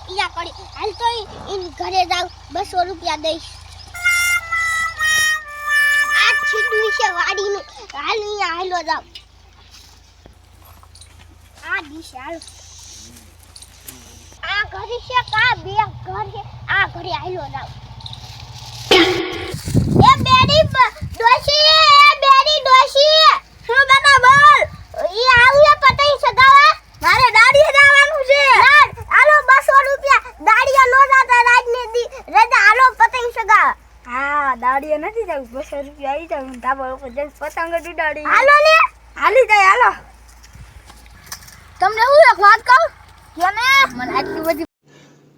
ઈયા કરી હાલ તો ઈન ઘરે જાવ 200 રૂપિયા દઈશ આ છીડું છે વાડીનું હાલ ઈયા હાલો જાવ આ દિશા હાલ આ ઘરે છે કા બે ઘર છે આ ઘરે હાલો જાવ એ બેડી ડોશી શું બના બોલ ઈ આવું પતંગ સગાવા મારે દાડીએ જવાનું છે હાલો 200 રૂપિયા દાડીએ નો જાતા રાજને દી રજા હાલો પતંગ સગાવા હા દાડીએ નથી જાવ 200 રૂપિયા આવી જાવ ધાબા ઉપર જઈને પતંગ ઉડાડી હાલો ને હાલી જાય હાલો તમને હું એક વાત કહું કેને મને આટલી બધી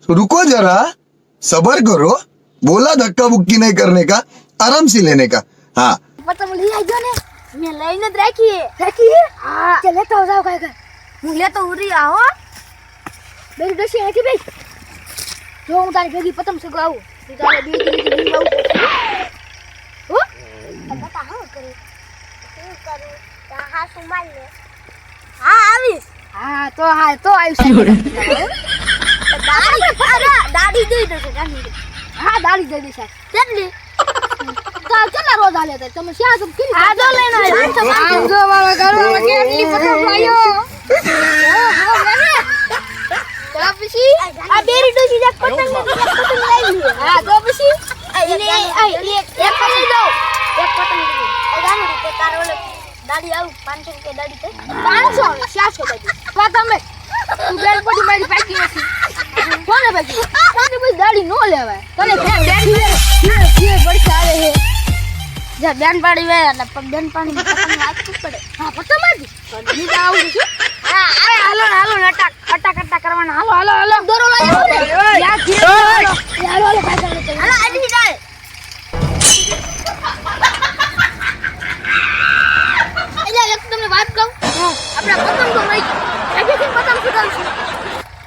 रुको जरा सबर करो बोला धक्का मुक्की नहीं करने का आराम से लेने का हाँ પતંગ લઈ આવજો ને મેં લઈને જ રાખી હા ચાલ લેતો જાવ કાઈ હું લેતો ઉરી આવો બેરી ડોશી અહીંથી બેસ જો હું તારી ભેગી પતંગ સગાવું તું તારે બે દીદી લઈ આવું હો બતા હા કરે શું કરું હા સુમાલ લે હા આવીશ હા તો આવીશ દાડી દઈ દેશે કાની હા દાડી દઈ દેશે કેટલી તો કેટલા રોજ આલે તમે શ્યા સબ કેટલી આ જો લઈને આવ્યો જો મારા ઘરમાં કેટલી પતંગ આયો તો પછી આ બેરી ડોશી જે પતંગ લઈ લે હા તો પછી એક પતંગ દો એક પતંગ દો ગાનું રીતે તારો દાડી આવું 500 રૂપિયા દાડી તો 500 600 દાડી પા તમે તું બેન પડી મારી પાકી નથી કોને પાકી કોને બસ દાડી નો લેવાય તને બેન પડશે આવે હે જા બેન પાડી વે એટલે બેન પાણી પતંગ આખું પડે હા પતંગ મારી ની આવું છે હા હાલો અટા કરવાના હાલો દોરો લાયો યાર ઘેર હાલો ભાઈ હાલો આજી જાય એટલે એક તમને વાત કહું આપણા પતંગ તો લઈ આગેથી પતંગ સુધારશું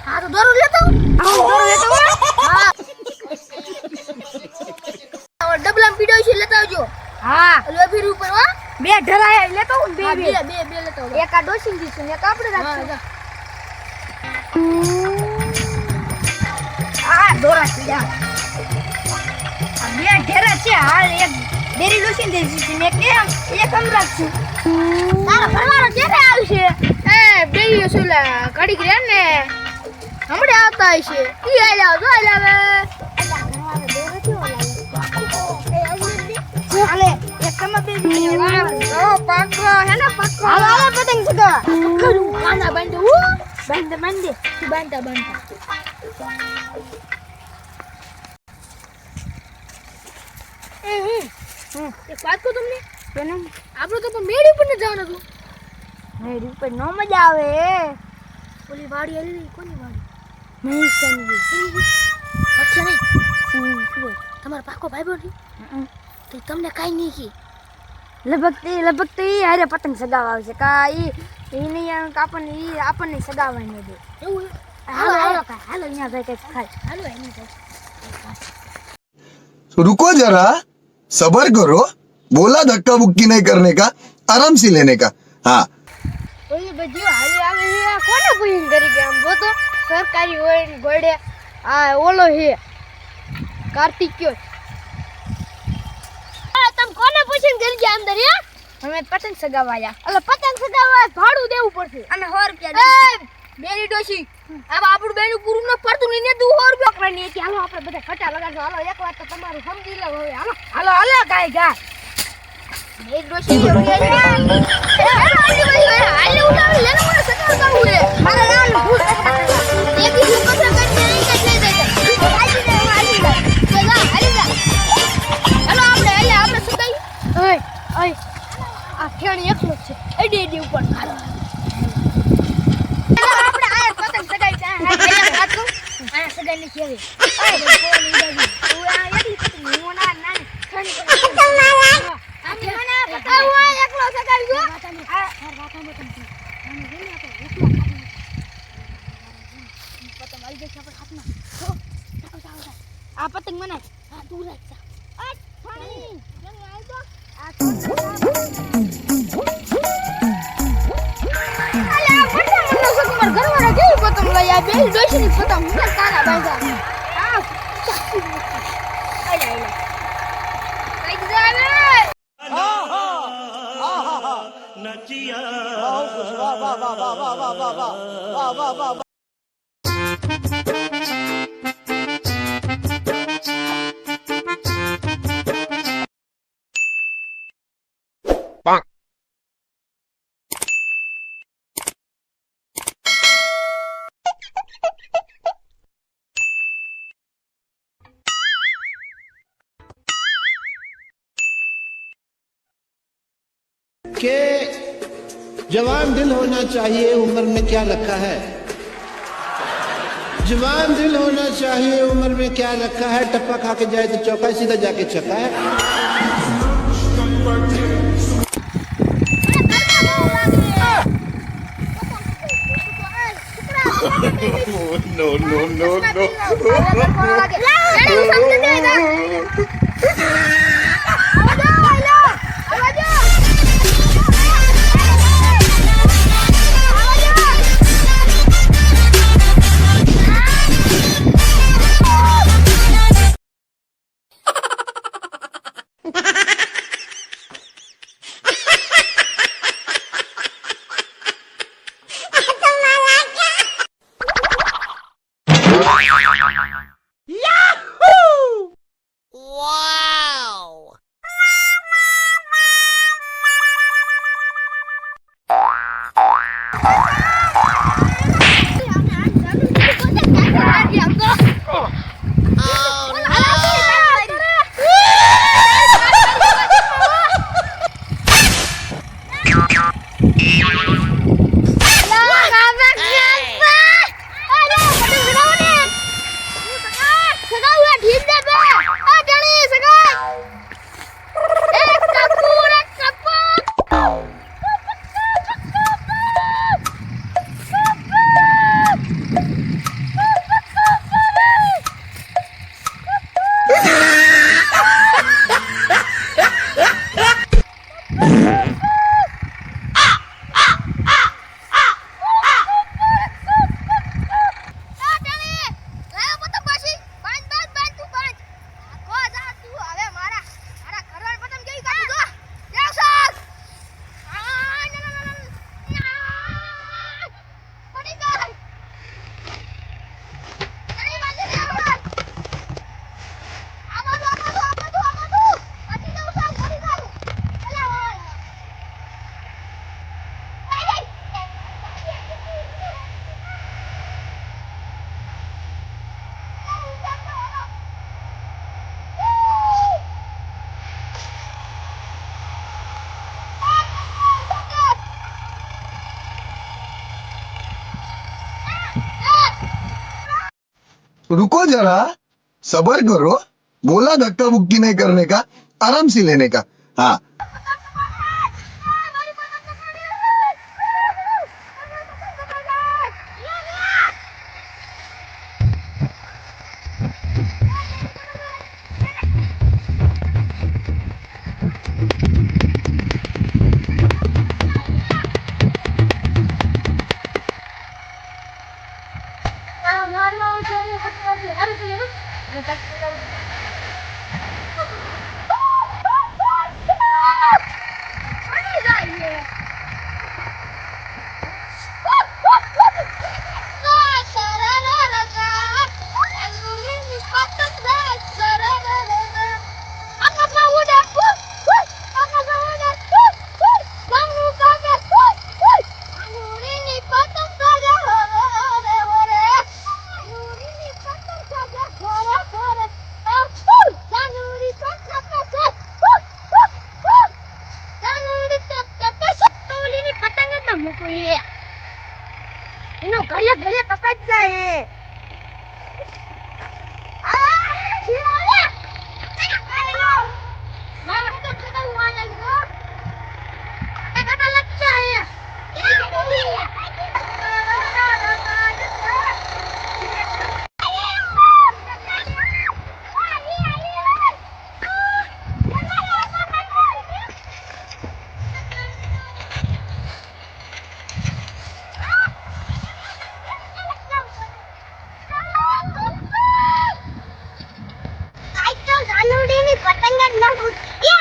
હા તો દોરો લેતો હા ડબલા પીડ્યો છે લેતા આવજો હા લોભી ઉપર હો બે ઢરાય લેતો હું બે લેતો એક આ ડોશિંગ દીશું એક આપણે રાખશું આ દોરા છે યાર આ બે ઢેરા છે હાલ એક બેરી ડોશિંગ દીશું ને એક અમ રાખશું તારો ઘરવાળો ક્યારે આવશે એ બેય સુલા કડીક રે ને હમણે આવતા હશે ઈ આલ્યા જો આલ્યા હાલે એક કમ બેબી ઓ પાકો હે ને પાકો હાલો પતંગ સગા કરું કાના બાંધે બાંધે તું બાંધતા એક વાત કહું તમને કેને આપણે તો પણ મેળી પર જવાનું હતું મેરી ઉપર નો મજા આવે ઓલી વાડી આલી કોની વાડી નહીં સંગી અચ્છા નહીં તમારો પાકો ભાઈ બોલ તો તમને કાઈ નહીં કી લબકતી હારે પતંગ સગાવા આવશે કા ઈ નહીં આપણને સગાવાની દે એવું હાલો અહીંયા ભાઈ કઈ ખાય હાલો એની रुको जरा सबर करो बोला धक्का मुक्की नहीं करने का आराम से लेने का हाँ ઓલી બધી હાલી આવે છે કોને પૂછીને કરી ગયા આમ જો તો સરકારી હોય ને ગોડે આ ઓલો હે કાર્તિક કયો તમે કોને પૂછીને કરી ગયા અંદર હે અમે પતંગ સગાવાયા એટલે પતંગ સગાવવા ભાડું દેવું પડશે અમે 100 રૂપિયા એ બેરી ડોશી આ આપણું બેનું પૂરું ન પડતું નહીં તું 100 રૂપિયા પકડાની કે હાલો આપણે બધા ખટા લગાડજો હાલો એક વાત તો તમારું સમજી લો હવે હાલો ગાય ગા બેરી ડોશી હાલે ઉડાવી લેને મને સગાવવું હે મારા નામ ભૂલ એક દી પતંગ કરીને અહીં કઈ લઈ જાય હાલી જા હાલો આપણે સગાઈ ઓય આ ફેણી એકલો જ છે એડી ઉપર હાલો આપણે આ પતંગ સગાઈ છે આ સગાઈ ને કેવી આ પતંગ મને તું રાખ ઘરવાળા કેવી પતંગ લઈ બે ડોશીની પતંગ હું તારા બાંધા આ આઈ કઈ જાવે कि जवान दिल होना चाहिए उम्र में क्या रखा है जवान दिल होना चाहिए उम्र में क्या रखा है टप्पा खा के जाए तो चौका सीधा जाके छक्का है रुको जरा सबर करो बोला धक्का मुक्की नहीं करने का आराम से लेने का हाँ એનો ઘરે ઘરે પકડ જાય એ